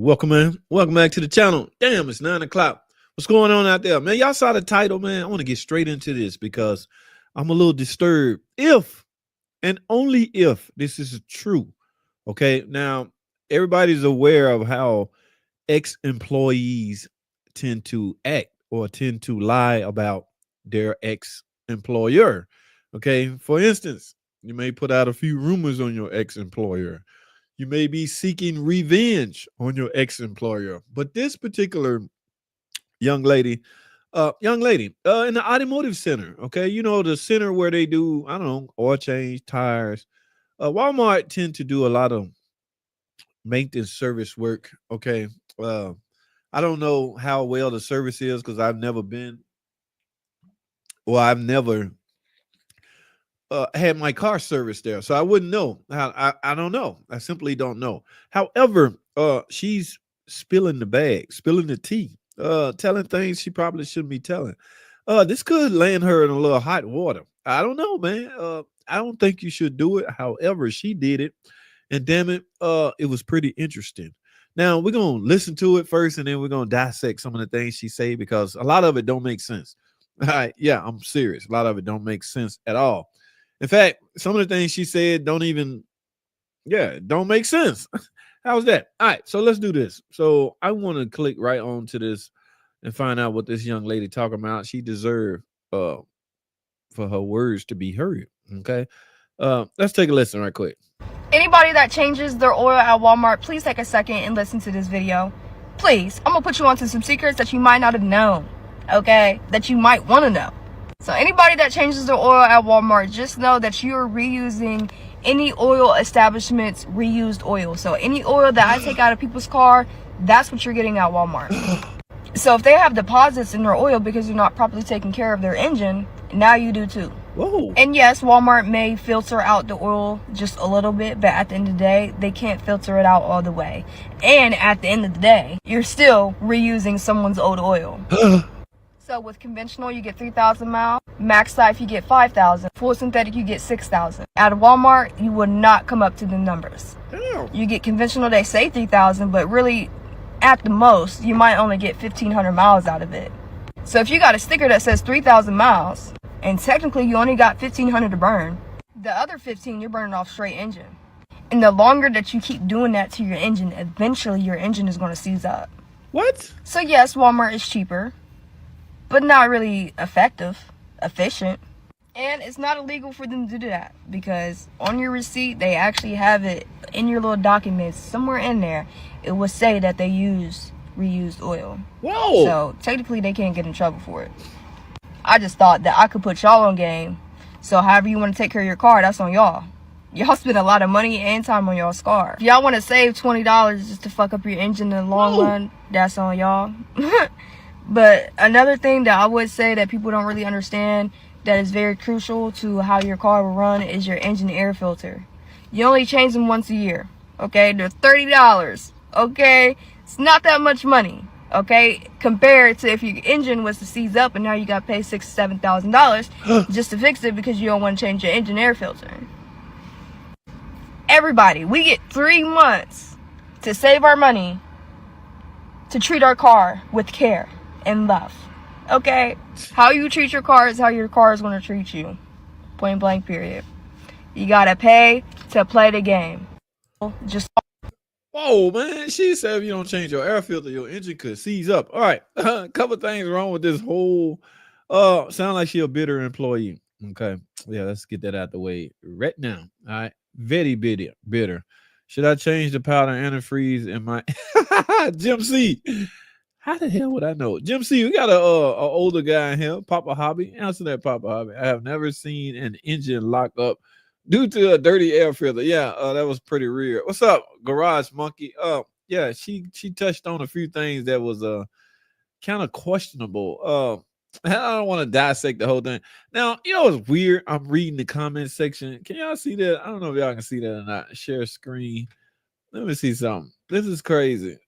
Welcome, man. Welcome back to the channel. Damn, it's 9 o'clock. What's going on out there, man? Y'all saw the title, man. I want to get straight into this because I'm a little disturbed. If and only if this is true, okay? Now, everybody's aware of how ex-employees tend to act or tend to lie about their ex-employer, okay? For instance, you may put out a few rumors on your ex-employer. You may be seeking revenge on your ex-employer. But this particular young lady, in the automotive center, okay, you know, the center where they do, I don't know, oil change, tires. Walmart tend to do a lot of maintenance service work, okay. Uh, I don't know how well the service is because I've never been, or I've never had my car serviced there, so I wouldn't know. I don't know. I simply don't know. However, she's spilling the bag, spilling the tea, telling things she probably shouldn't be telling. This could land her in a little hot water. I don't know, man. I don't think you should do it. However, she did it, and damn it, it was pretty interesting. Now we're gonna listen to it first, and then we're gonna dissect some of the things she say because a lot of it don't make sense. All right, yeah, I'm serious. A lot of it don't make sense at all. In fact, some of the things she said don't even, yeah, don't make sense. How's that? All right, so let's do this. So I want to click right on to this and find out what this young lady talking about. She deserved for her words to be heard. Okay. Let's take a listen right quick. Anybody that changes their oil at Walmart, please take a second and listen to this video. Please, I'm gonna put you onto some secrets that you might not have known, okay? That you might want to know. So anybody that changes their oil at Walmart, just know that you're reusing any oil establishment's reused oil. So any oil that I take out of people's car, that's what you're getting at Walmart. So if they have deposits in their oil because you're not properly taking care of their engine, now you do too. Whoa. And yes, Walmart may filter out the oil just a little bit, but at the end of the day, they can't filter it out all the way. And at the end of the day, you're still reusing someone's old oil. So with conventional, you get 3,000 miles. Max Life, you get 5,000. Full synthetic, you get 6,000. At Walmart, you would not come up to the numbers. Damn. You get conventional, they say 3,000, but really, at the most, you might only get 1,500 miles out of it. So if you got a sticker that says 3,000 miles, and technically you only got 1,500 to burn, the other 15 you're burning off straight engine. And the longer that you keep doing that to your engine, eventually your engine is going to seize up. What? So yes, Walmart is cheaper, but not really efficient. And it's not illegal for them to do that because on your receipt, they actually have it in your little documents somewhere in there. It will say that they use reused oil. Whoa. So technically they can't get in trouble for it. I just thought that I could put y'all on game. So however you want to take care of your car, that's on y'all. Y'all spend a lot of money and time on y'all's car. If y'all want to save $20 just to fuck up your engine in the long run, that's on y'all. But another thing that I would say that people don't really understand that is very crucial to how your car will run is your engine air filter. You only change them once a year, okay? They're $30, okay? It's not that much money, okay? Compared to if your engine was to seize up and now you got to pay $6,000 to $7,000 just to fix it because you don't want to change your engine air filter. Everybody, we get 3 months to save our money to treat our car with care and love, okay? How you treat your car is how your car is going to treat you. Point blank, period. You got to pay to play the game. Just Whoa, man. She said if you don't change your air filter, your engine could seize up. All right. A couple things wrong with this whole sound like she a bitter employee. Okay. Yeah, let's get that out the way right now. All right. Very bitter. Should I change the powder antifreeze in my Jim C? How the hell would I know? Jim C, we got a older guy in here, Papa Hobby. Answer that, Papa Hobby. I have never seen an engine lock up due to a dirty air filter. Yeah, that was pretty weird. What's up, Garage Monkey? Yeah, she touched on a few things that was kind of questionable. I don't want to dissect the whole thing. Now, you know what's weird? I'm reading the comment section. Can y'all see that? I don't know if y'all can see that or not. Share screen. Let me see something. This is crazy.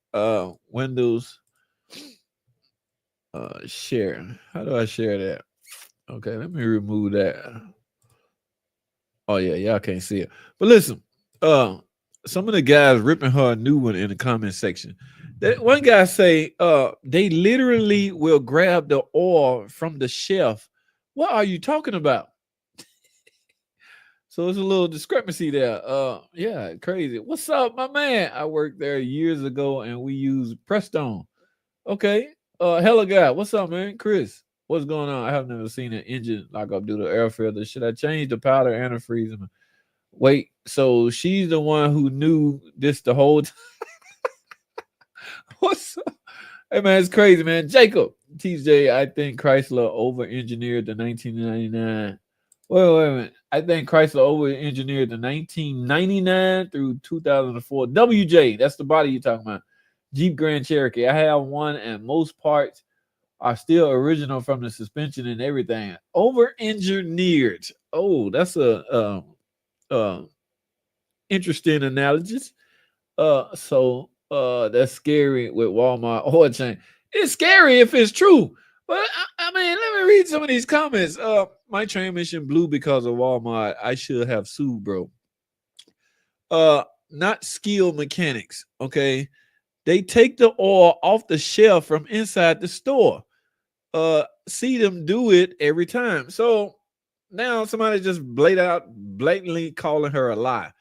Windows. Share. How do I share that? Okay, let me remove that. Oh yeah, y'all can't see it. But listen, some of the guys ripping her a new one in the comment section. That one guy say, they literally will grab the oil from the shelf. What are you talking about? So it's a little discrepancy there. Yeah, crazy. What's up, my man? I worked there years ago and we use Prestone. Okay. Hella guy. What's up, man? Chris. What's going on? I have never seen an engine lock up due to air filter. Should I change the powder antifreeze? Wait, so she's the one who knew this the whole time. What's up? Hey man, it's crazy, man. Jacob, TJ, I think Chrysler over engineered the 1999. Wait a minute. I think Chrysler over engineered the 1999 through 2004. WJ, that's the body you're talking about. Jeep Grand Cherokee. I have one, and most parts are still original from the suspension and everything. Over engineered. Oh, that's a uh, interesting analogy. That's scary with Walmart oil change. It's scary if it's true. But I mean, let me read some of these comments. My transmission blew because of Walmart. I should have sued, bro. Not skilled mechanics. Okay, they take the oil off the shelf from inside the store. See them do it every time. So now somebody just blatantly calling her a lie.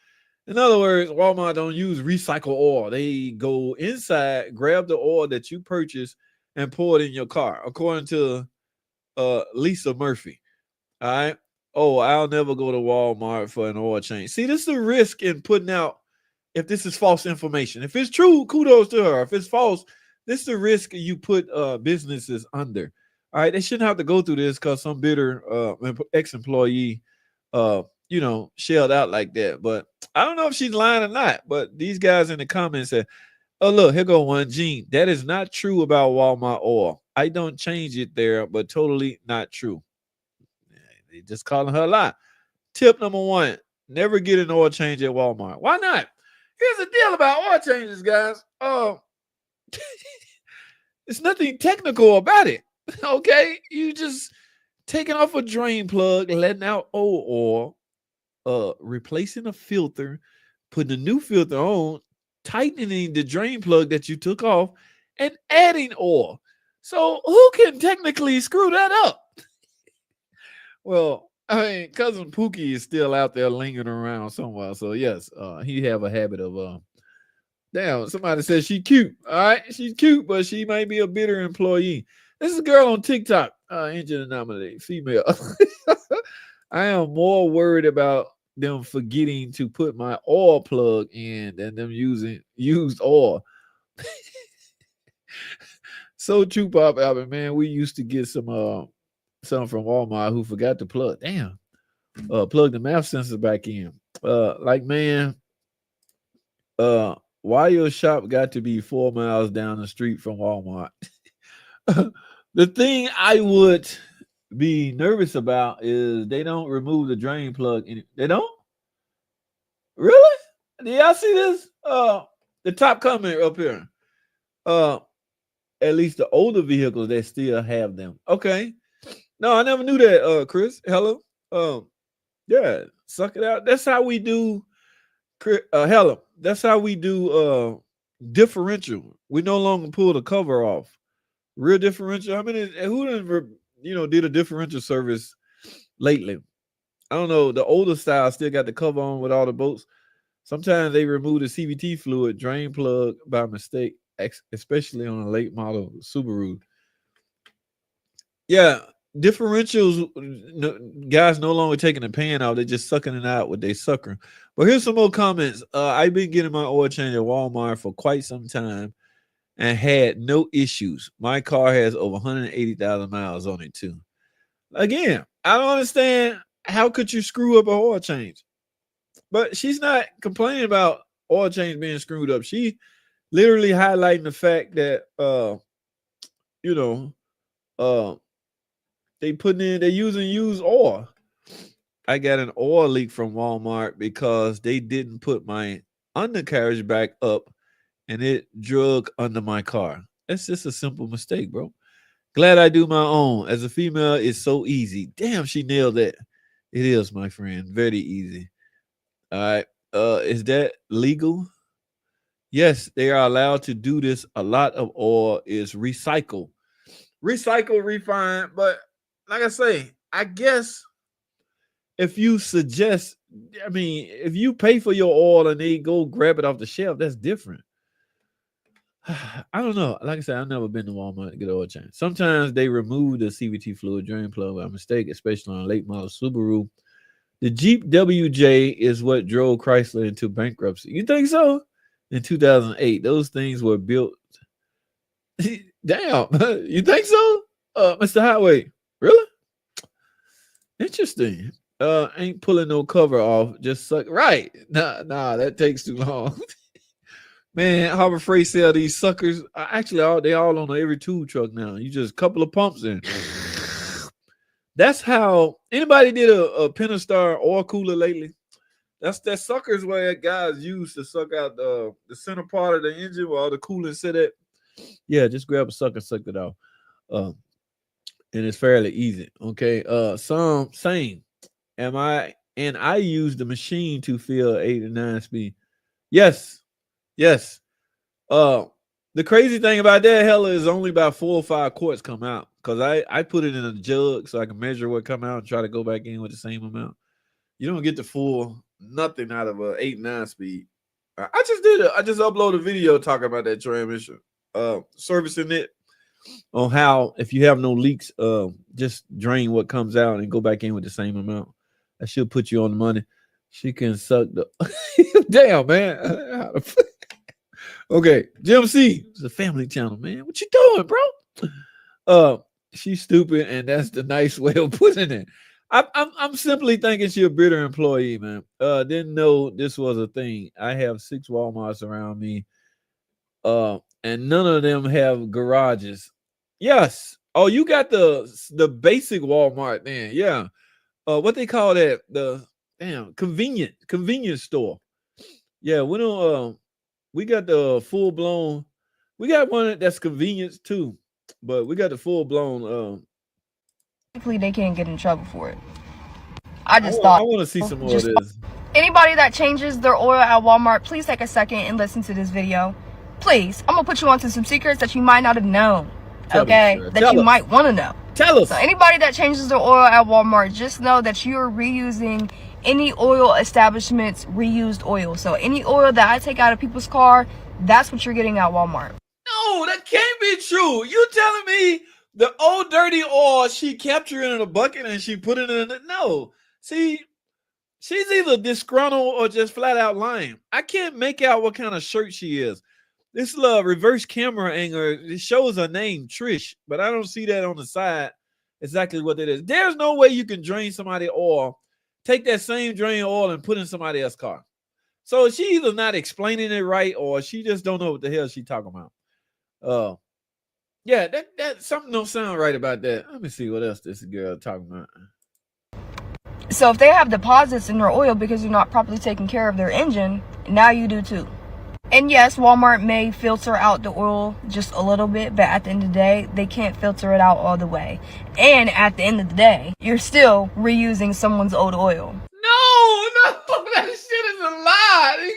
In other words, Walmart don't use recycle oil. They go inside, grab the oil that you purchase, and pour it in your car, according to Lisa Murphy. All right. Oh, I'll never go to Walmart for an oil change. See, this is the risk in putting out if this is false information. If it's true, kudos to her. If it's false, this is the risk you put businesses under. All right. They shouldn't have to go through this because some bitter ex-employee shelled out like that. But I don't know if she's lying or not. But these guys in the comments said, oh, look, here go one. Gene, that is not true about Walmart oil. I don't change it there, but totally not true. They just calling her a lie. Tip number one, never get an oil change at Walmart. Why not? Here's the deal about oil changes, guys. It's nothing technical about it. Okay? You just taking off a drain plug, letting out old oil, replacing a filter, putting a new filter on, tightening the drain plug that you took off, and adding oil. So who can technically screw that up? Well, I mean, cousin Pookie is still out there lingering around somewhere. So yes, he have a habit of damn, somebody says she cute. All right, she's cute, but she might be a bitter employee. This is a girl on TikTok, engine anomaly, female. I am more worried about them forgetting to put my oil plug in than them using used oil. So true, Pop Albert, man. We used to get some from Walmart who forgot to plug. Damn. Plug the mouth sensor back in. Like man, why your shop got to be 4 miles down the street from Walmart? The thing I would be nervous about is they don't remove the drain plug. They don't? Really? Do y'all see this? The top comment up here. Uh, at least the older vehicles they still have them. Okay. No, I never knew that. Chris, hello. Yeah, suck it out. That's how we do. Hello. That's how we do. Differential. We no longer pull the cover off. Real differential. I mean, who done, did a differential service lately? I don't know. The older style still got the cover on with all the bolts. Sometimes they remove the CVT fluid drain plug by mistake, especially on a late model Subaru. Yeah, differentials, guys no longer taking the pan out; they're just sucking it out with their sucker. But here's some more comments. I've been getting my oil change at Walmart for quite some time and had no issues. My car has over 180,000 miles on it too. Again, I don't understand how could you screw up a oil change. But she's not complaining about oil change being screwed up. She literally highlighting the fact that you know, uh they're using used oil. I got an oil leak from Walmart because they didn't put my undercarriage back up and it drug under my car. That's just a simple mistake, bro. Glad I do my own. As a female, it's so easy. Damn, she nailed that. It is, my friend. Very easy. All right. Is that legal? Yes, they are allowed to do this. A lot of oil is recycle, refine. But like I say, I guess if you suggest, I mean, if you pay for your oil and they go grab it off the shelf, that's different. I don't know. Like I said, I've never been to Walmart to get oil change. Sometimes they remove the CVT fluid drain plug by mistake, especially on a late model Subaru. The Jeep WJ is what drove Chrysler into bankruptcy. You think so? In 2008, those things were built. Damn, you think so, Mr. Highway? Really? Interesting. Ain't pulling no cover off. Just suck. Right? Nah, that takes too long. Man, Harbor Freight sell these suckers. Actually, they all on every tool truck now. You just a couple of pumps in. That's how anybody did a Pentastar oil cooler lately. That suckers where guys use to suck out the center part of the engine where all the coolant sit at. Yeah, just grab a sucker, suck it out. And it's fairly easy. Okay. Some same. I use the machine to fill 8 and 9 speed. Yes. The crazy thing about that hella is only about 4 or 5 quarts come out. Cause I put it in a jug so I can measure what come out and try to go back in with the same amount. You don't get the full nothing out of a 8, 9 speed. I just did it. I just uploaded a video talking about that transmission. Servicing it on how if you have no leaks, just drain what comes out and go back in with the same amount. That should put you on the money. She can suck the damn man. Okay, Jim C. It's a family channel, man. What you doing, bro? She's stupid, and that's the nice way of putting it. I'm simply thinking she's a bitter employee, man. Didn't know this was a thing. I have 6 Walmarts around me. And none of them have garages. Yes. Oh, you got the basic Walmart then. Yeah. What they call that? The convenience store. Yeah, we don't we got the full blown. We got one that's convenience too. But we got the full blown Hopefully they can't get in trouble for it. I want to see some more of this. Anybody that changes their oil at Walmart, please take a second and listen to this video. Please, I'm gonna put you onto some secrets that you might not have known. That you might want to know. Tell us. So anybody that changes their oil at Walmart, just know that you're reusing any oil establishment's reused oil. So any oil that I take out of people's car, that's what you're getting at Walmart. No, that can't be true. You telling me the old dirty oil she captured in a bucket and she put it in? No, see, she's either disgruntled or just flat out lying. I can't make out what kind of shirt she is. This little reverse camera angle, it shows her name, Trish, but I don't see that on the side exactly what that is. There's no way you can drain somebody oil, take that same drain oil and put in somebody else's car. So she either not explaining it right or she just don't know what the hell she talking about. Yeah, that something don't sound right about that. Let me see what else this girl talking about. So if they have deposits in their oil because you're not properly taking care of their engine, now you do too. And yes, Walmart may filter out the oil just a little bit, but at the end of the day, they can't filter it out all the way. And at the end of the day, you're still reusing someone's old oil. No, that shit is a lie.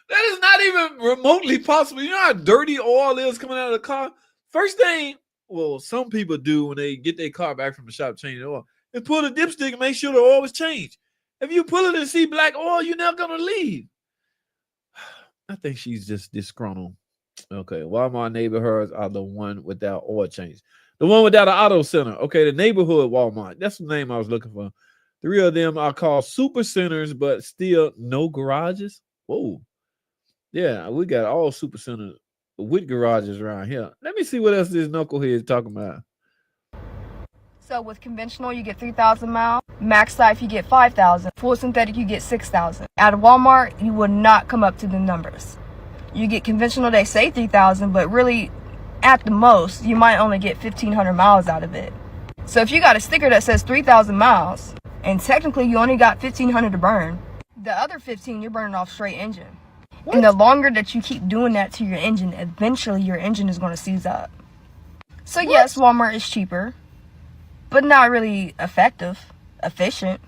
That is not even remotely possible. You know how dirty oil is coming out of the car? First thing, well, some people do when they get their car back from the shop, change the oil, and pull the dipstick and make sure the oil was changed. If you pull it and see black oil, you're not going to leave. I think she's just disgruntled. Okay, Walmart neighborhoods are the one without oil change. The one without an auto center. Okay, the neighborhood Walmart. That's the name I was looking for. 3 of them are called super centers, but still no garages. Whoa. Yeah, we got all super centers with garages around here. Let me see what else this knucklehead is talking about. So with conventional, you get 3,000 miles. Max life, you get 5,000. Full synthetic, you get 6,000. At Walmart, you will not come up to the numbers. You get conventional, they say 3,000, but really, at the most, you might only get 1,500 miles out of it. So if you got a sticker that says 3,000 miles, and technically you only got 1,500 to burn, the other 15 you're burning off straight engine. What? And the longer that you keep doing that to your engine, eventually your engine is going to seize up. So yes, Walmart is cheaper, but not really effective, efficient.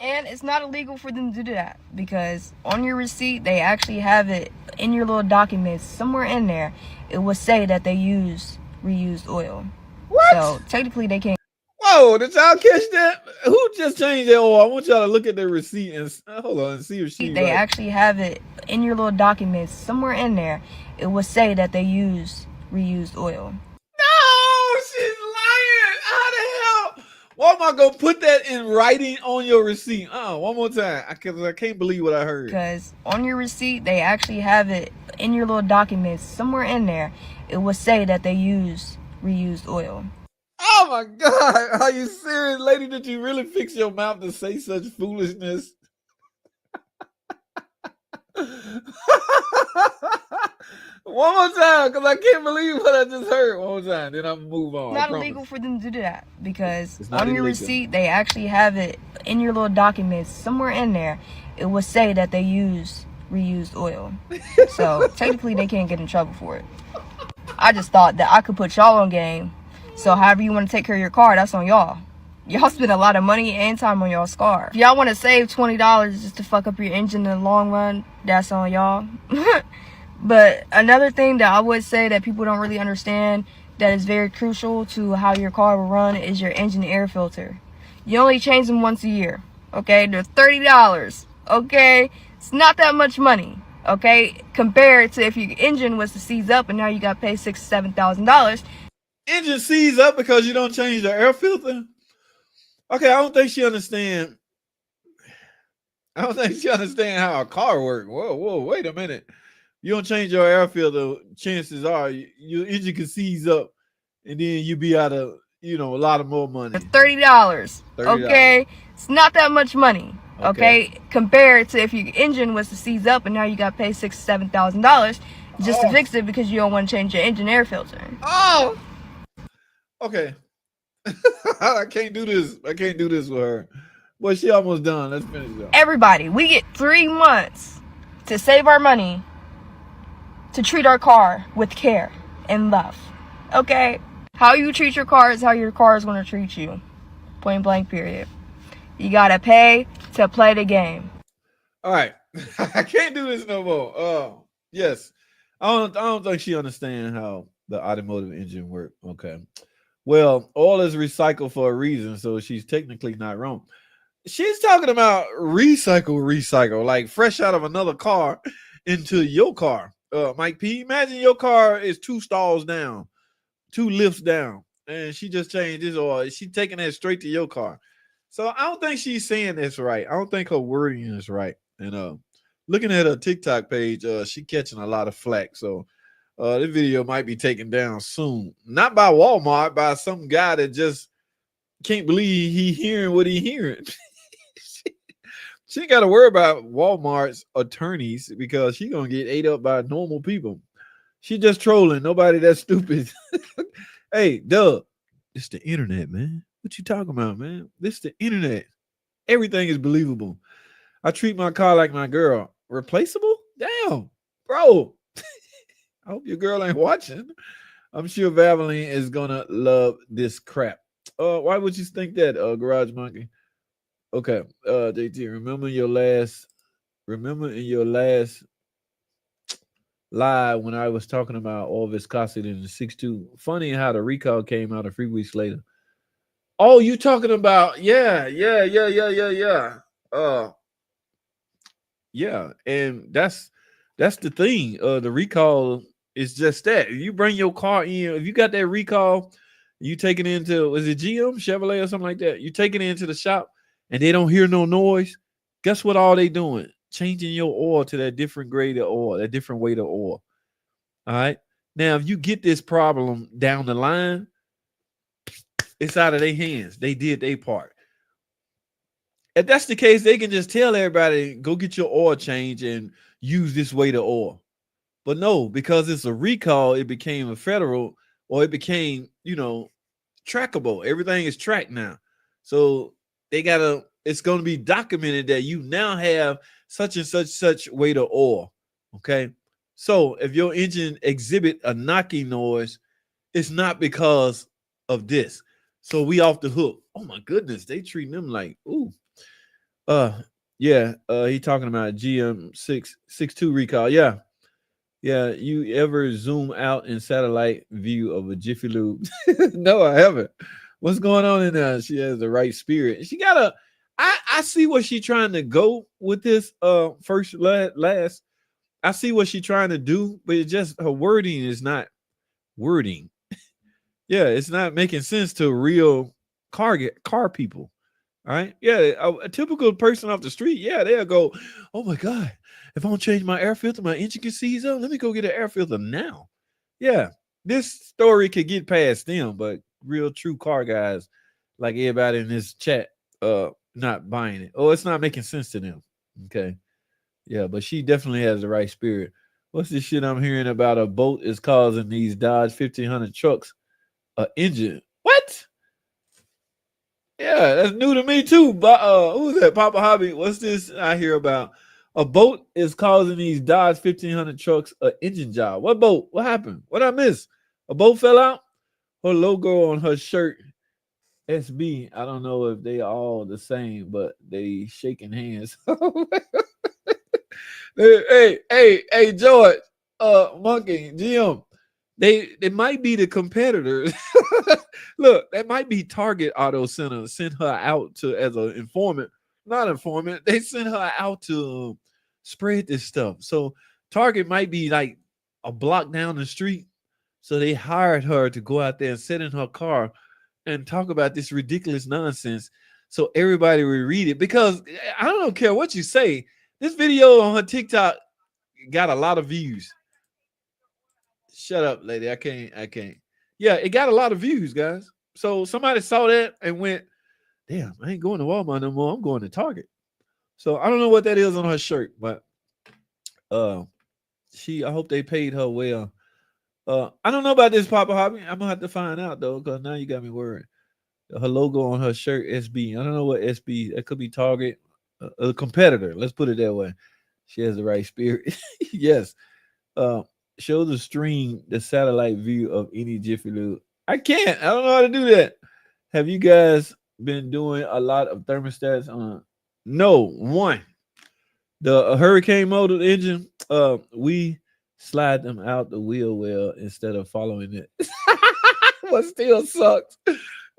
And it's not illegal for them to do that, because on your receipt, they actually have it in your little documents, somewhere in there, it will say that they use reused oil. What? So technically they can't. Whoa, did y'all catch that? Who just changed that oil? I want y'all to look at the receipt and hold on and see if she They right. actually have it in your little documents, somewhere in there, it will say that they use reused oil. No, she's lying. How the hell? Why am I gonna put that in writing on your receipt? Oh, one more time. I can't believe what I heard. Because on your receipt, they actually have it in your little documents, somewhere in there, it will say that they use reused oil. Oh my God. Are you serious, lady? Did you really fix your mouth to say such foolishness? One more time, because I can't believe what I just heard. One more time, then I'm move on. It's not illegal for them to do that, because on your illegal. receipt, they actually have it in your little documents, somewhere in there, it will say that they use reused oil. So technically they can't get in trouble for it. I just thought that I could put y'all on game. So however you want to take care of your car, that's on y'all. Y'all spend a lot of money and time on y'all's car. If y'all want to save $20 just to fuck up your engine in the long run, that's on y'all. But another thing that I would say that people don't really understand that is very crucial to how your car will run is your engine air filter. You only change them once a year, okay? They're $30, okay? It's not that much money, okay? Compared to if your engine was to seize up and now you got to pay $6,000 to $7,000. Engine seize up because you don't change the air filter? Okay, I don't think she understand. I don't think she understand how a car works. Whoa, wait a minute. You don't change your air filter, chances are your engine can seize up, and then you be out of a lot of more money. $30, okay? It's not that much money, okay? Compared to if your engine was to seize up and now you got to pay $6,000 to $7,000 just to fix it because you don't want to change your engine air filter. Oh, okay. I can't do this. I can't do this with her. But she almost done. Let's finish it up. Everybody, we get 3 months to save our money to treat our car with care and love, okay? How you treat your car is how your car is going to treat you. Point blank, period. You got to pay to play the game. All right. I can't do this no more. Yes. I don't think she understands how the automotive engine works. Okay. Well, oil is recycled for a reason, so she's technically not wrong. She's talking about recycle, like fresh out of another car into your car. Mike P, imagine your car is 2 stalls down, 2 lifts down, and she just changed this oil. She's taking that straight to your car. So I don't think she's saying this right. I don't think her wording is right. And looking at her TikTok page, she catching a lot of flack. So this video might be taken down soon. Not by Walmart, by some guy that just can't believe he hearing what he hearing. She ain't got to worry about Walmart's attorneys because she gonna get ate up by normal people. She just trolling. Nobody that stupid. Hey, Doug, it's the internet, man. What you talking about, man? This the internet. Everything is believable. I treat my car like my girl. Replaceable? Damn, bro. I hope your girl ain't watching. I'm sure Valvoline is gonna love this crap. Why would you think that, Garage Monkey? Okay, JT, remember in your last live when I was talking about all viscosity in the 6.2. Funny how the recall came out a few weeks later. Oh, you talking about yeah. Yeah, and that's the thing. The recall is just that. If you bring your car in, if you got that recall, you take it into, was it GM, Chevrolet, or something like that? You take it into the shop and they don't hear no noise. Guess what all they doing? Changing your oil to that different grade of oil, that different weight of oil. All right. Now, if you get this problem down the line, it's out of their hands. They did their part. If that's the case, they can just tell everybody, go get your oil change and use this weight of oil. But no, because it's a recall, it became a federal, or it became, trackable. Everything is tracked now. So it's going to be documented that you now have such and such weight of oil. Okay. So if your engine exhibit a knocking noise, it's not because of this. So we off the hook. Oh my goodness. They treating them like, ooh. Uh, yeah. He talking about GM 662 recall. Yeah, yeah. You ever zoom out in satellite view of a Jiffy Lube? No, I haven't. What's going on in there? She has the right spirit. She got a. I see what she trying to go with this. First last. I see what she trying to do, but it just her wording is not wording. Yeah, it's not making sense to real car people. All right. Yeah. A typical person off the street, yeah, they'll go, oh my God, if I don't change my air filter, my engine can seize up. Let me go get an air filter now. Yeah. This story could get past them, but real true car guys, like everybody in this chat, not buying it. Oh, it's not making sense to them. Okay. Yeah, but she definitely has the right spirit. What's this shit I'm hearing about a boat is causing these Dodge 1500 trucks a engine? What? Yeah, that's new to me too. But who's that? Papa Hobby. What's this I hear about? A boat is causing these Dodge 1500 trucks a engine job. What boat? What happened? What I miss? A boat fell out? Her logo on her shirt, SB. I don't know if they all the same, but they shaking hands. Hey, George, Monkey, Jim, they might be the competitors. Look, that might be Target Auto Center sent her out to as an informant, not informant. They sent her out to spread this stuff. So Target might be like a block down the street. So they hired her to go out there and sit in her car and talk about this ridiculous nonsense. So everybody will read it because I don't care what you say. This video on her TikTok got a lot of views. Shut up, lady. I can't. Yeah, it got a lot of views, guys. So somebody saw that and went, damn, I ain't going to Walmart no more. I'm going to Target. So I don't know what that is on her shirt, but uh I hope they paid her well. I don't know about this Papa Hobby. I'm gonna have to find out though, because now you got me worried. Her logo on her shirt, SB. I don't know what SB. It could be Target, a competitor. Let's put it that way. She has the right spirit. Yes. Uh, Show the stream the satellite view of any Jiffy Lube. I can't. I don't know how to do that. Have you guys been doing a lot of thermostats on? No, one. The hurricane motor engine. We slide them out the wheel well instead of following it. What still sucks.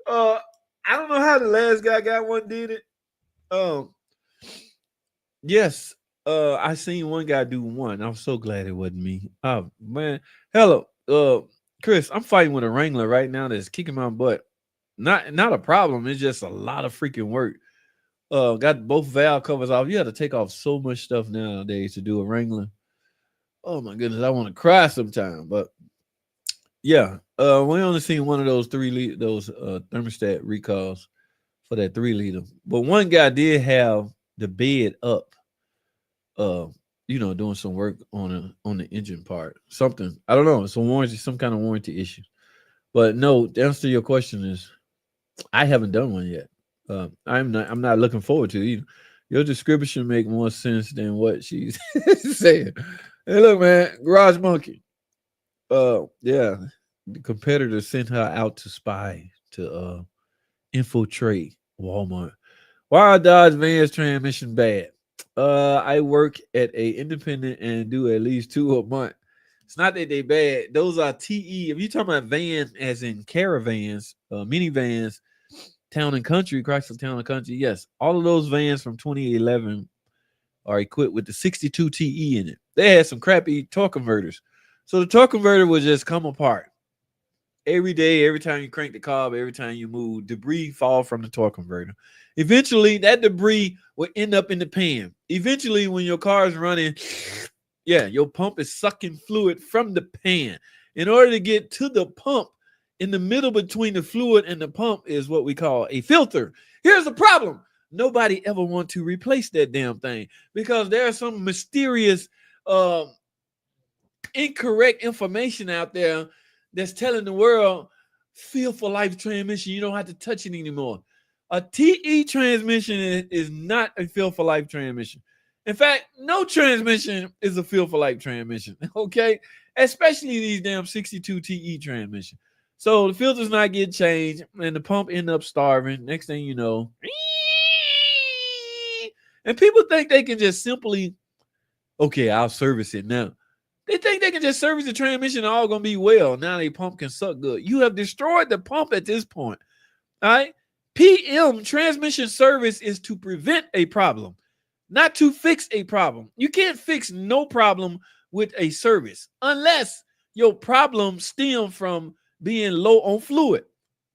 Uh, I don't know how the last guy got one did it. Um, yes. I seen one guy do one. I'm so glad it wasn't me. Oh man, hello, Chris. I'm fighting with a Wrangler right now that's kicking my butt. Not a problem. It's just a lot of freaking work. Got both valve covers off. You have to take off so much stuff nowadays to do a Wrangler. Oh my goodness, I want to cry sometime. But yeah, we only seen one of those those thermostat recalls for that 3 liter. But one guy did have the bed up, uh, doing some work on the engine part. Something I don't know. It's a warranty, some kind of warranty issue. But no, the answer to your question is I haven't done one yet. I'm not looking forward to it either. Your description make more sense than what she's saying. Hey, look, man, Garage Monkey. Yeah, the competitor sent her out to spy to infiltrate Walmart. Why are Dodge Vans transmission bad? I work at a independent and do at least two a month. It's not that they bad. Those are TE. If you talking about van as in caravans, minivans, town and country, Chrysler Town and Country, yes, all of those vans from 2011 are equipped with the 62 TE in it. They had some crappy torque converters. So the torque converter would just come apart every day, every time you crank the cob, every time you move, debris fall from the torque converter. Eventually, that debris will end up in the pan. Eventually, when your car is running, yeah, your pump is sucking fluid from the pan. In order to get to the pump, in the middle between the fluid and the pump is what we call a filter. Here's the problem. Nobody ever want to replace that damn thing because there's some mysterious uh, incorrect information out there that's telling the world feel for life transmission. You don't have to touch it anymore. A TE transmission is not a feel for life transmission. In fact, no transmission is a feel for life transmission. Okay, especially these damn 62 TE transmission. So the filter's not getting changed, and the pump end up starving. Next thing you know, And people think they can just simply, okay, I'll service it now. They think they can just service the transmission and all gonna be well. Now they pump can suck good. You have destroyed the pump at this point. All right. PM, transmission service, is to prevent a problem, not to fix a problem. You can't fix no problem with a service unless your problem stem from being low on fluid.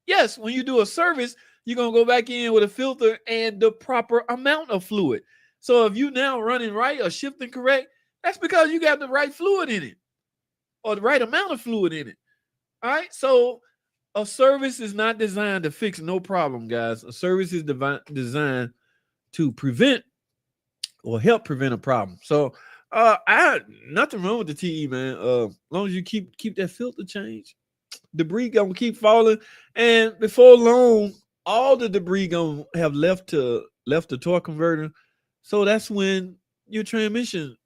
Yes, when you do a service, you're gonna go back in with a filter and the proper amount of fluid. So if you now running right or shifting correct, that's because you got the right fluid in it or the right amount of fluid in it. All right. So a service is not designed to fix no problem, guys. A service is designed to prevent or help prevent a problem. So I nothing wrong with the TE, man. As long as you keep that filter change, debris gonna keep falling, and before long, all the debris gonna have left the torque converter. So that's when your transmission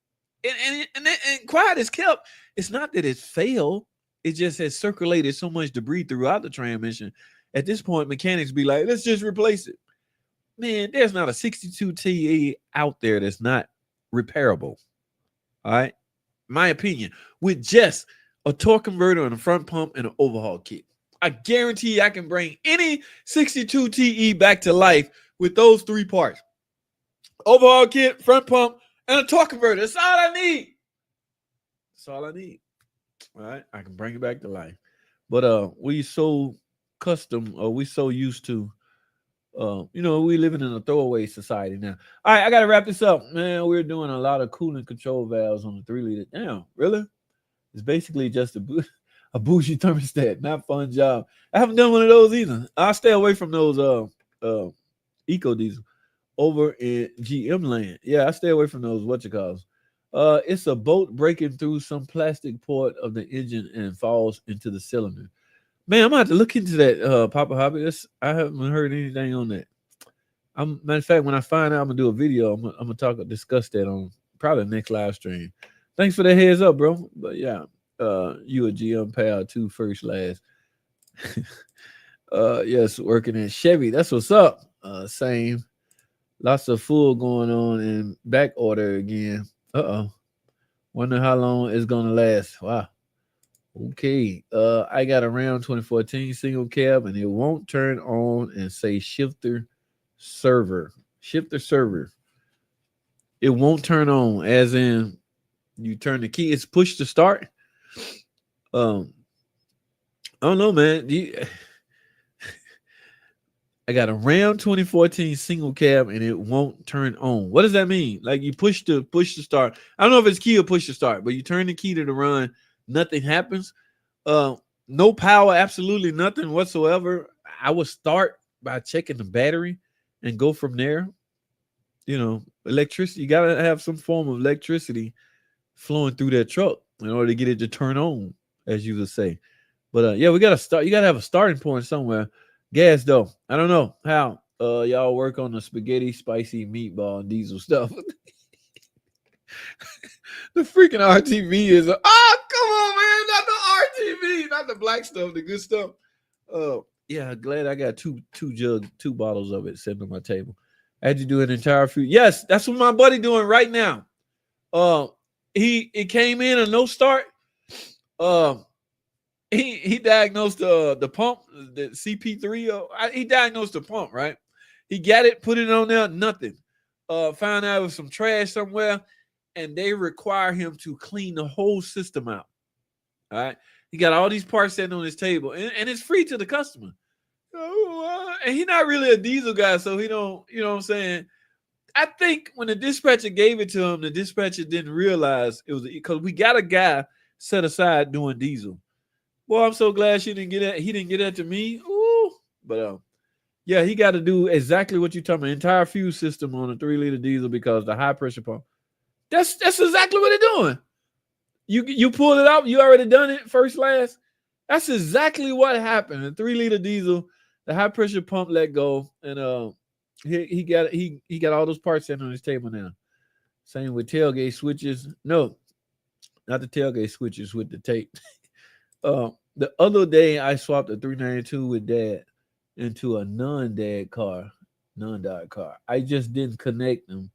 and quiet is kept. It's not that it's failed. It just has circulated so much debris throughout the transmission. At this point, mechanics be like, let's just replace it. Man, there's not a 62 TE out there that's not repairable. All right. My opinion, with just a torque converter and a front pump and an overhaul kit. I guarantee I can bring any 62 TE back to life with those three parts. Overhaul kit, front pump, and a torque converter. That's all I need. That's all I need. All right. I can bring it back to life. But we so custom, or we so used to we living in a throwaway society now. All right, I gotta wrap this up, man. We're doing a lot of coolant control valves on the 3 liter. Damn, really? It's basically just a bougie thermostat. Not fun job. I haven't done one of those either. I stay away from those eco diesel over in GM land. Yeah, I stay away from those it's a bolt breaking through some plastic port of the engine and falls into the cylinder. Man, I'm gonna have to look into that, Papa Hobby. I haven't heard anything on that. Matter of fact, when I find out, I'm gonna do a video. I'm gonna discuss that on probably the next live stream. Thanks for the heads up, bro. But yeah, you a GM pal too, first last. Yes, working at Chevy. That's what's up. Same. Lots of full going on in back order again. Wonder how long it's gonna last. Wow. Okay. I got a Ram 2014 single cab and it won't turn on and say shifter server. Shifter server. It won't turn on, as in you turn the key, it's push to start. I don't know, man. I got a Ram 2014 single cab and it won't turn on. What does that mean? Like you push to start. I don't know if it's key or push to start, but you turn the key to the run, nothing happens. No power, absolutely nothing whatsoever. I would start by checking the battery and go from there. Electricity, you gotta have some form of electricity flowing through that truck in order to get it to turn on, as you would say. But yeah, we gotta start. You gotta have a starting point somewhere. Gas though, I don't know how y'all work on the spaghetti, spicy meatball, and diesel stuff. The freaking RTV is come on, man, not the RTV, not the black stuff, the good stuff. Yeah, glad I got two bottles of it sitting on my table. I had to do an entire few. Yes, that's what my buddy doing right now. It came in a no start. He diagnosed the pump, the CP3. He diagnosed the pump, right? He got it, put it on there, nothing. Found out it was some trash somewhere, and they require him to clean the whole system out. All right. He got all these parts sitting on his table, and it's free to the customer. And he's not really a diesel guy, so he don't, you know what I'm saying? I think when the dispatcher gave it to him, the dispatcher didn't realize it was because we got a guy set aside doing diesel. Boy, I'm so glad she didn't get that. He didn't get that to me. Ooh. But yeah, he got to do exactly what you're talking about. Entire fuel system on a 3-liter diesel because the high pressure pump. That's exactly what they're doing. You pulled it out. You already done it first last. That's exactly what happened. A 3-liter diesel, the high pressure pump let go, and he got all those parts sitting on his table now. Same with tailgate switches. No, not the tailgate switches with the tape. The other day I swapped a 392 with Dad into a non-dad car. I just didn't connect them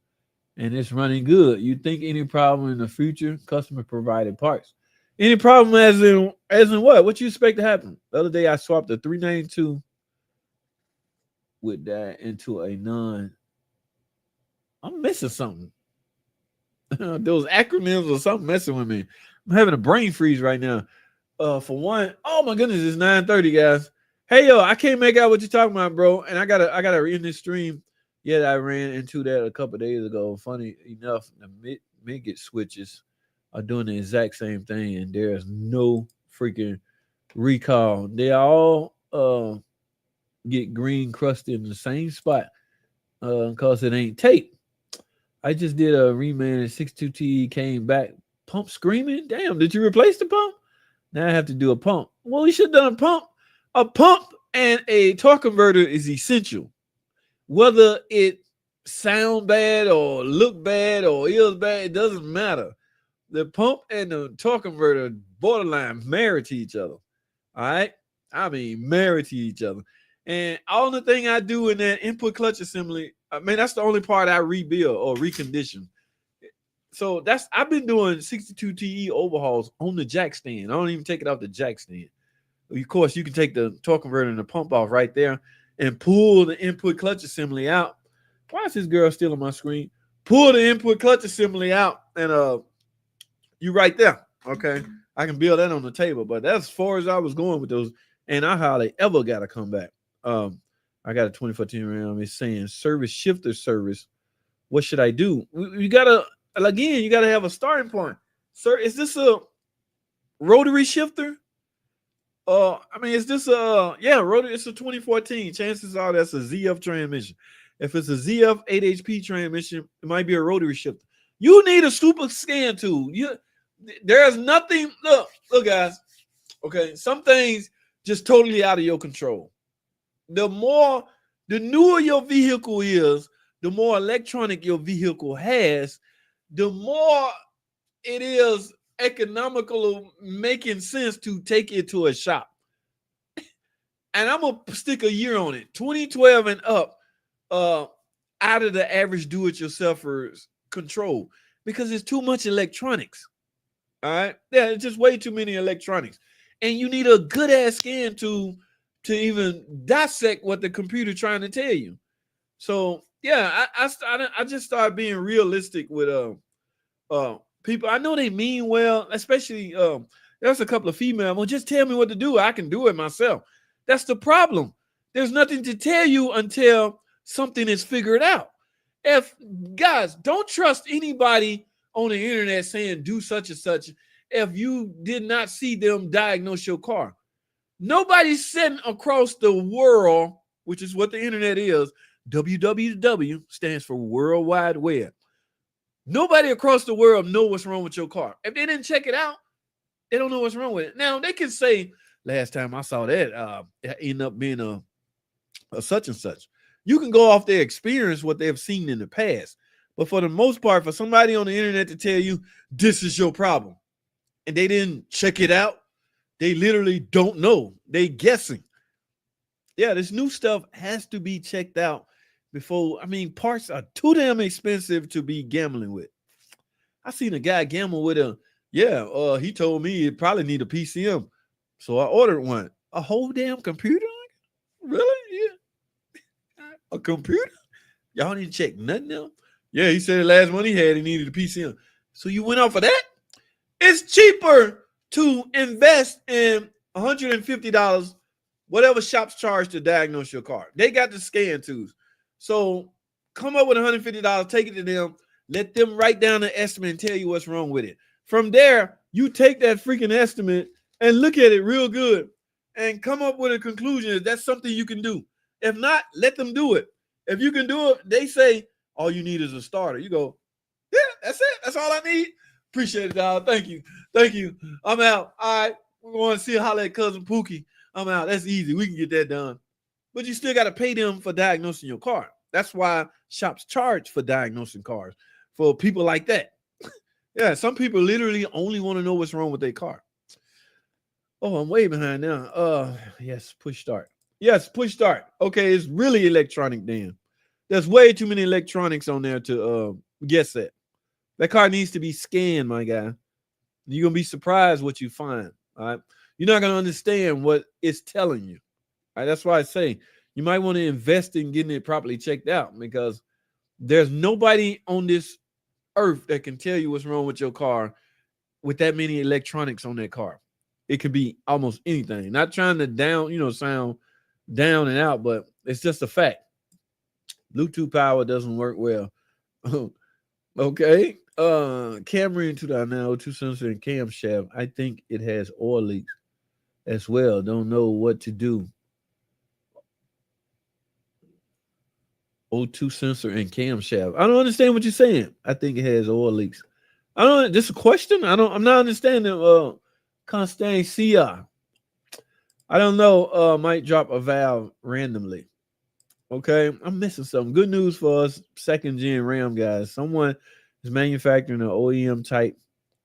and it's running good. You think any problem in the future? Customer provided parts. Any problem as in what? What you expect to happen? The other day I swapped a 392 with that into a non. I'm missing something. Those acronyms or something messing with me. I'm having a brain freeze right now. For one, oh my goodness, it's 9:30, guys. Hey yo, I can't make out what you're talking about, bro. And I gotta end this stream. Yeah, I ran into that a couple days ago. Funny enough, the mid switches are doing the exact same thing, and there's no freaking recall. They all get green crusted in the same spot because it ain't tape. I just did a reman and 62T came back, pump screaming. Damn, did you replace the pump? Now I have to do a pump. Well, we should have done a pump. A pump and a torque converter is essential. Whether it sound bad or look bad or is bad, it doesn't matter. The pump and the torque converter borderline married to each other. All right? I mean, married to each other. And all the thing I do in that input clutch assembly, I mean, that's the only part I rebuild or recondition. So I've been doing 62 TE overhauls on the jack stand. I don't even take it off the jack stand. Of course, you can take the torque converter and the pump off right there and pull the input clutch assembly out. Why is this girl still on my screen? Pull the input clutch assembly out and you right there. Okay. I can build that on the table, but that's as far as I was going with those. And I hardly ever got to come back. I got a 2014 Ram. It's saying service shifter service. What should I do? You gotta have a starting point. Sir, is this a rotary shifter? Is this rotary? It's a 2014. Chances are that's a ZF transmission. If it's a ZF 8 HP transmission, it might be a rotary shifter. You need a super scan tool. There's nothing. Look, guys. Okay, some things just totally out of your control. The newer your vehicle is, the more electronic your vehicle has, the more it is economical, making sense to take it to a shop. And I'm gonna stick a year on it, 2012 and up, out of the average do-it-yourselfer's control, because it's too much electronics. All right, yeah, it's just way too many electronics, and you need a good ass scan to even dissect what the computer trying to tell you. So yeah, I just started being realistic with people. I know they mean well, especially there's a couple of female. Well, just tell me what to do. I can do it myself. That's the problem. There's nothing to tell you until something is figured out. If guys, don't trust anybody on the internet saying do such and such if you did not see them diagnose your car. Nobody's sitting across the world, which is what the internet is. WWW stands for World Wide Web. Nobody across the world know what's wrong with your car. If they didn't check it out, they don't know what's wrong with it. Now, they can say, last time I saw that, it ended up being a such and such. You can go off their experience, what they've seen in the past. But for the most part, for somebody on the internet to tell you, this is your problem, and they didn't check it out, they literally don't know. They guessing. Yeah, this new stuff has to be checked out before. I mean, parts are too damn expensive to be gambling with. I seen a guy gamble with he told me it probably need a PCM. So I ordered one. A whole damn computer? Really? Yeah. A computer? Y'all need to check nothing else? Yeah, he said the last one he had, he needed a PCM. So you went off of that? It's cheaper to invest in $150, whatever shops charge to diagnose your car. They got the scan tools. So come up with $150, take it to them, let them write down the estimate and tell you what's wrong with it. From there, you take that freaking estimate and look at it real good and come up with a conclusion if that's something you can do. If not, let them do it. If you can do it, they say all you need is a starter. You go, yeah, that's it. That's all I need. Appreciate it, dog. Thank you. Thank you. I'm out. All right. We're going to see how that cousin Pookie. I'm out. That's easy. We can get that done. But you still got to pay them for diagnosing your car. That's why shops charge for diagnosing cars for people like that. Yeah, some people literally only want to know what's wrong with their car. Oh, I'm way behind now. Yes, push start. Yes, push start. Okay, it's really electronic then. There's way too many electronics on there to Guess that. That car needs to be scanned, my guy. You're gonna be surprised what you find. All right. You're not gonna understand what it's telling you. All right. That's why I say you might want to invest in getting it properly checked out because there's nobody on this earth that can tell you what's wrong with your car with that many electronics on that car. It could be almost anything. Not trying to sound down and out, but it's just a fact. Bluetooth power doesn't work well. Okay. Camry in 2009, 02 sensor and camshaft. I think it has oil leaks as well. Don't know what to do. O2 sensor and camshaft. I don't understand what you're saying. I think it has oil leaks. I don't. This is a question. I'm not understanding. Constancia. I don't know. Might drop a valve randomly. Okay, I'm missing something. Good news for us, second gen Ram guys. Someone is manufacturing an OEM type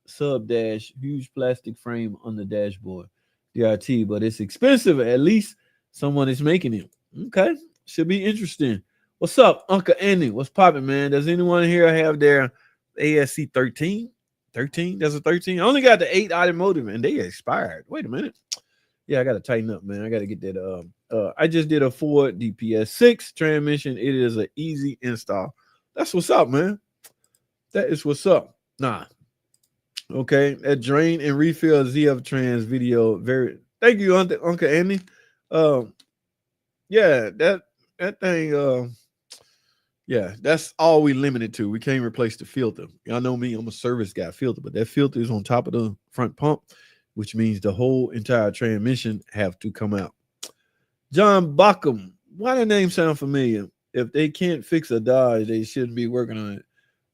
sub dash, huge plastic frame on the dashboard, DRT, but it's expensive. At least someone is making it. Okay, should be interesting. What's up, Uncle Andy? What's popping, man? Does anyone here have their ASC 13? 13? That's a 13. I only got the 8 automotive and they expired. Wait a minute. Yeah, I gotta tighten up, man. I gotta get that. I just did a Ford DPS 6 transmission. It is an easy install. That's what's up, man. That is what's up. Nah. Okay. That drain and refill ZF trans video. Very thank you, Uncle Andy. Yeah, that thing, yeah, that's all we limited to. We can't replace the filter. Y'all know me, I'm a service guy filter, but that filter is on top of the front pump, which means the whole entire transmission have to come out. John Bockham. Why the name sound familiar? If they can't fix a Dodge, they shouldn't be working on it.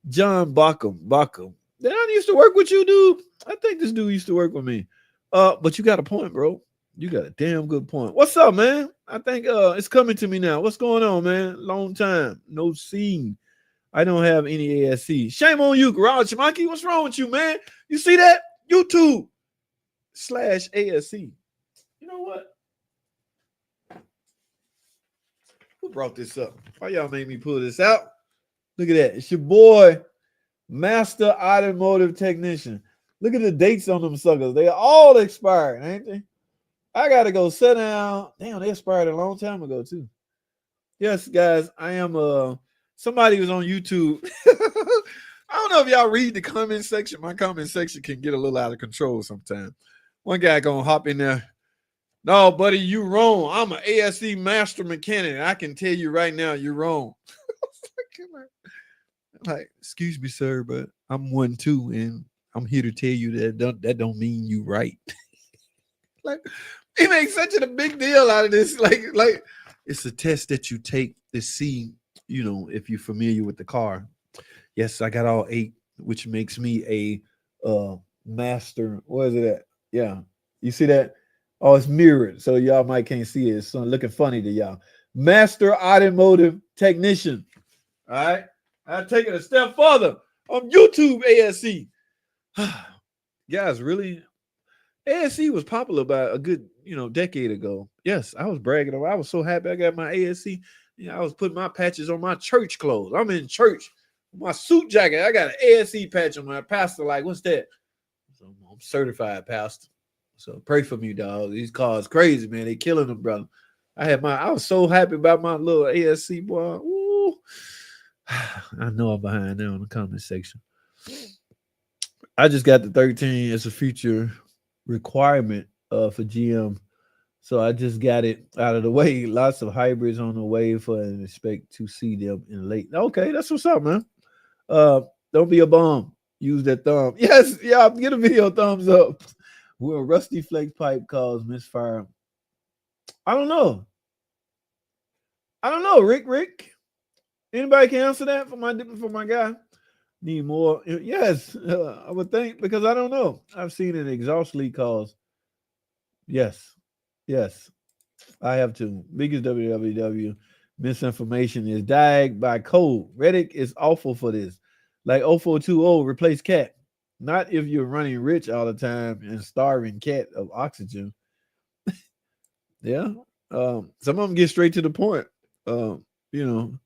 John Bockham. Bockham. Did I used to work with you, dude? I think this dude used to work with me. But you got a point, bro. You got a damn good point. What's up, man? I think it's coming to me now. What's going on, man? Long time. No scene. I don't have any ASC. Shame on you, Garage Monkey. What's wrong with you, man? You see that? YouTube/ASC. You know what? Who brought this up? Why y'all made me pull this out? Look at that. It's your boy, Master Automotive Technician. Look at the dates on them suckers. They all expired, ain't they? I got to go sit down. Damn, they expired a long time ago, too. Yes, guys, I am somebody was on YouTube. I don't know if y'all read the comment section. My comment section can get a little out of control sometimes. One guy gonna hop in there. No, buddy, you wrong. I'm an ASC master mechanic. I can tell you right now, you're wrong. Like, excuse me, sir, but I'm one too, and I'm here to tell you that don't mean you right. Like, he makes such a big deal out of this. Like it's a test that you take to see, if you're familiar with the car. Yes, I got all 8, which makes me a master. What is it at? Yeah, you see that? Oh, it's mirrored, so y'all might can't see it. It's looking funny to y'all. Master Automotive Technician. All right, I'll take it a step further on YouTube ASC. Guys, really, ASC was popular about a good, decade ago. Yes, I was bragging. I was so happy I got my ASC. I was putting my patches on my church clothes. I'm in church. My suit jacket, I got an ASC patch on my pastor. Like, what's that? So I'm certified pastor. So pray for me, dog. These cars crazy, man. They killing them, brother. I was so happy about my little ASC, boy. Ooh. I know I'm behind now in the comment section. I just got the 13 as a future requirement for GM. So I just got it out of the way. Lots of hybrids on the way for and expect to see them in late. Okay, that's what's up, man. Don't be a bum. Use that thumb. Yes, yeah, get a video thumbs up. Will rusty flex pipe cause misfire? I don't know. Rick. Anybody can answer that for my guy? Need more? Yes, I would think because I don't know. I've seen an exhaust leak cause. Yes, I have to. Biggest www misinformation is diag by code. Reddick is awful for this. Like 0420 replace cat. Not if you're running rich all the time and starving cat of oxygen. Yeah. Some of them get straight to the point. You know,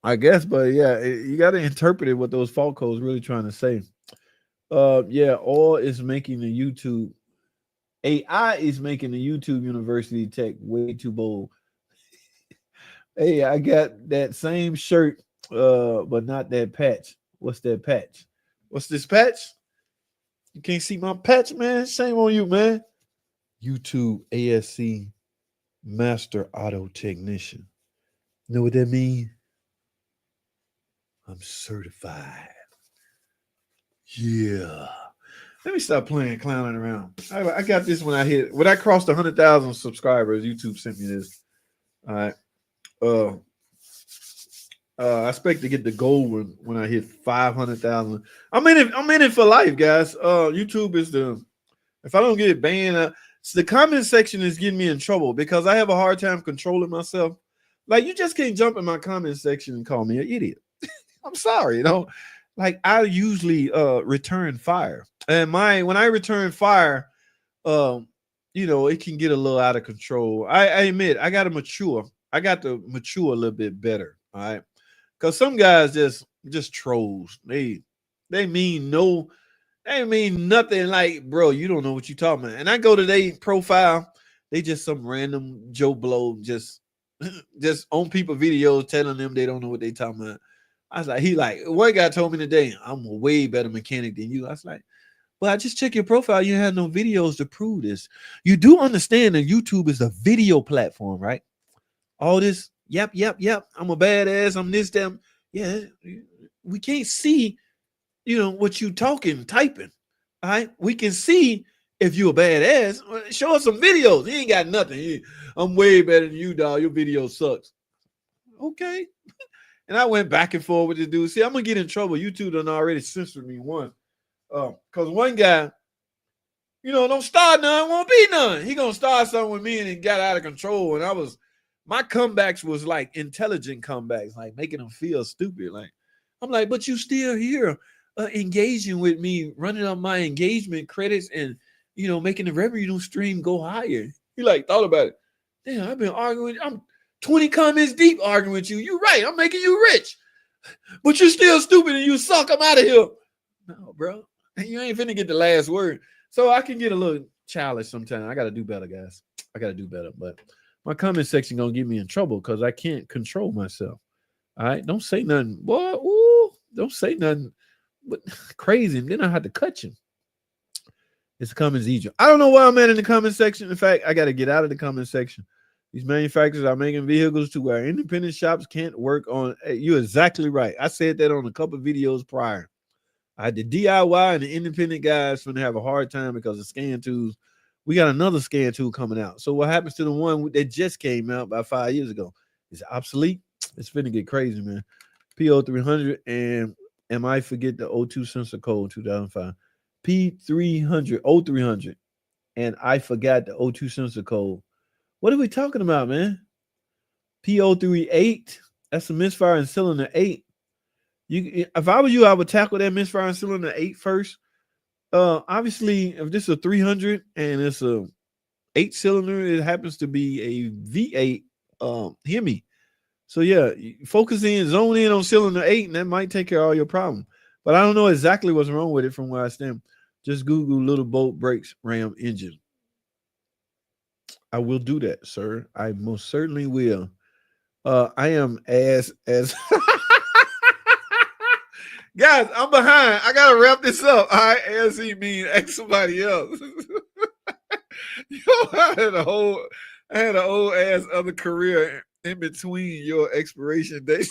I guess, but yeah, you got to interpret it what those fault codes really trying to say. Yeah, all is making the YouTube AI is making the YouTube University tech way too bold. Hey, I got that same shirt, but not that patch. What's that patch? What's this patch? You can't see my patch, man. Shame on you, man. YouTube ASC Master Auto Technician. Know what that mean? I'm certified. Yeah. Let me stop playing clowning around. I got this when I crossed 100,000 subscribers. YouTube sent me this. All right. Uh, I expect to get the gold when I hit 500,000. I'm in it for life, guys. YouTube is the if I don't get it banned, the comment section is getting me in trouble because I have a hard time controlling myself. Like you just can't jump in my comment section and call me an idiot. I'm sorry, Like I usually return fire, and when I return fire, um, it can get a little out of control. I admit I got to mature. I got to mature a little bit better. All right, because some guys just trolls. They mean no, they mean nothing. Like, bro, you don't know what you talking about. And I go to their profile, they just some random Joe Blow just on people videos telling them they don't know what they talking about. I was like, one guy told me today, I'm a way better mechanic than you. I was like, well, I just check your profile. You have no videos to prove this. You do understand that YouTube is a video platform, right? All this, yep. I'm a badass. I'm this, them. Yeah, we can't see, what you talking, typing. All right, we can see if you a badass. Show us some videos. He ain't got nothing. I'm way better than you, dog. Your video sucks. Okay. And I went back and forth with this dude. See, I'm gonna get in trouble. YouTube done already censored me once. Because one guy, don't start none, won't be none. He gonna start something with me and it got out of control. And my comebacks was like intelligent comebacks, like making them feel stupid. Like I'm like, but you still here, engaging with me, running up my engagement credits, and making the revenue stream go higher. He like thought about it. Damn, I've been arguing. I'm 20 comments deep arguing with you. You right. I'm making you rich, but you're still stupid and you suck. I'm out of here. No, bro, you ain't finna get the last word. So I can get a little childish sometimes. I got to do better, guys. I got to do better. But my comment section gonna get me in trouble because I can't control myself. All right, don't say nothing, boy. Ooh, don't say nothing, but crazy, and then I have to cut you. It's comments easier. I don't know why I'm at in the comment section. In fact, I got to get out of the comment section. These manufacturers are making vehicles to where independent shops can't work on. Hey, you're exactly right. I said that on a couple of videos prior. The DIY and the independent guys going to have a hard time because of scan tools. We got another scan tool coming out. So what happens to the one that just came out about 5 years ago? Is it obsolete? It's finna get crazy, man. PO300 and am I forget the O2 sensor code 2005. P300, O300, and I forgot the O2 sensor code. What are we talking about, man? PO38, that's a misfire in cylinder 8. If I were you, I would tackle that misfire in cylinder 8 first. Obviously, if this is a 300 and it's a 8-cylinder, it happens to be a V8 Hemi. So yeah, focus in, zone in on cylinder 8, and that might take care of all your problem. But I don't know exactly what's wrong with it from where I stand. Just Google little bolt brakes ram engine. I will do that, sir. I most certainly will. I am as guys, I'm behind. I gotta wrap this up. All right, as he mean X somebody else. I had an old ass other career in between your expiration dates.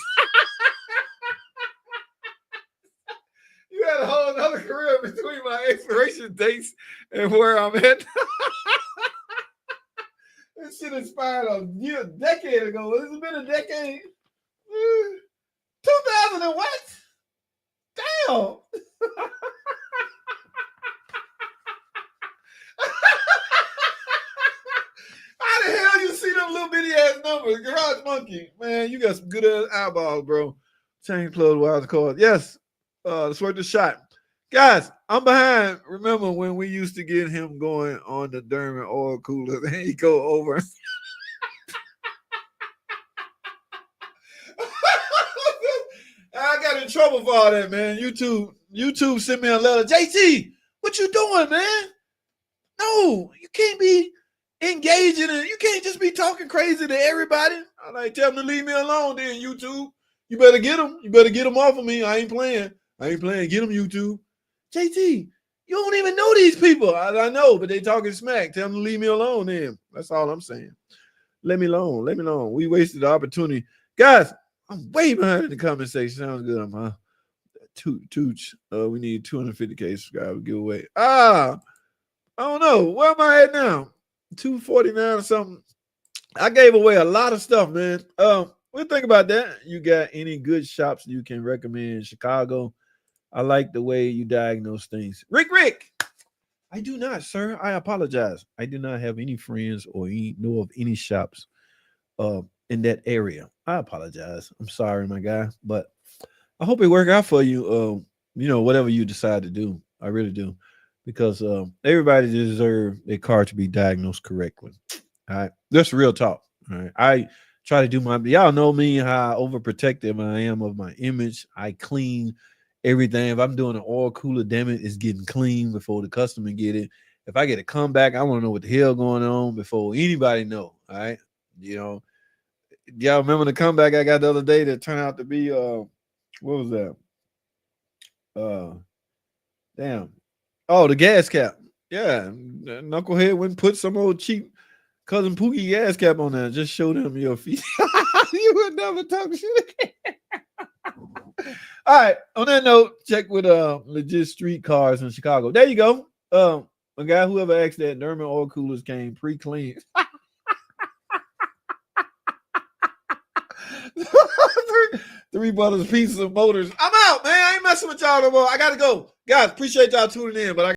You had a whole other career between my expiration dates and where I'm at. This shit expired a decade ago. Has it been a decade? 2000 and what? Damn. How the hell you see them little bitty ass numbers? Garage Monkey. Man, you got some good ass eyeballs, bro. Chain clothes, wild cards. Yes. It's worth the shot. Guys, I'm behind. Remember when we used to get him going on the Derman oil cooler? Then he go over. in trouble for all that, man. YouTube sent me a letter. JT, what you doing, man? No, you can't be engaging and you can't just be talking crazy to everybody. I like tell them to leave me alone then, YouTube. You better get them. You better get them off of me. I ain't playing. Get them, YouTube. JT, you don't even know these people. I know, but they talking smack. Tell them to leave me alone then. That's all I'm saying. Let me alone. Let me alone. We wasted the opportunity. Guys, I'm way behind in the comment section. Sounds good. I'm Tooch. We need 250K subscribers giveaway. I don't know. Where am I at now? 249 or something. I gave away a lot of stuff, man. What do you think about that? You got any good shops you can recommend in Chicago? I like the way you diagnose things. Rick. I do not, sir. I apologize. I do not have any friends or know of any shops in that area. I apologize. I'm sorry, my guy. But I hope it work out for you. Whatever you decide to do. I really do. Because everybody deserves their car to be diagnosed correctly. All right. That's real talk. All right. I try to do y'all know me, how overprotective I am of my image. I clean everything. If I'm doing an oil cooler, damn it, it's getting clean before the customer get it. If I get a comeback, I want to know what the hell going on before anybody know. All right. Y'all remember the comeback I got the other day that turned out to be what was that? Damn. Oh, the gas cap. Yeah. Knucklehead went and put some old cheap Cousin Pookie gas cap on there. Just show them your feet. You would never talk shit again. All right. On that note, check with legit street cars in Chicago. There you go. A guy whoever asked that, Nerman oil coolers came pre-cleaned. Three brothers, pieces of motors. I'm out, man. I ain't messing with y'all no more. I gotta go. Guys, appreciate y'all tuning in, but I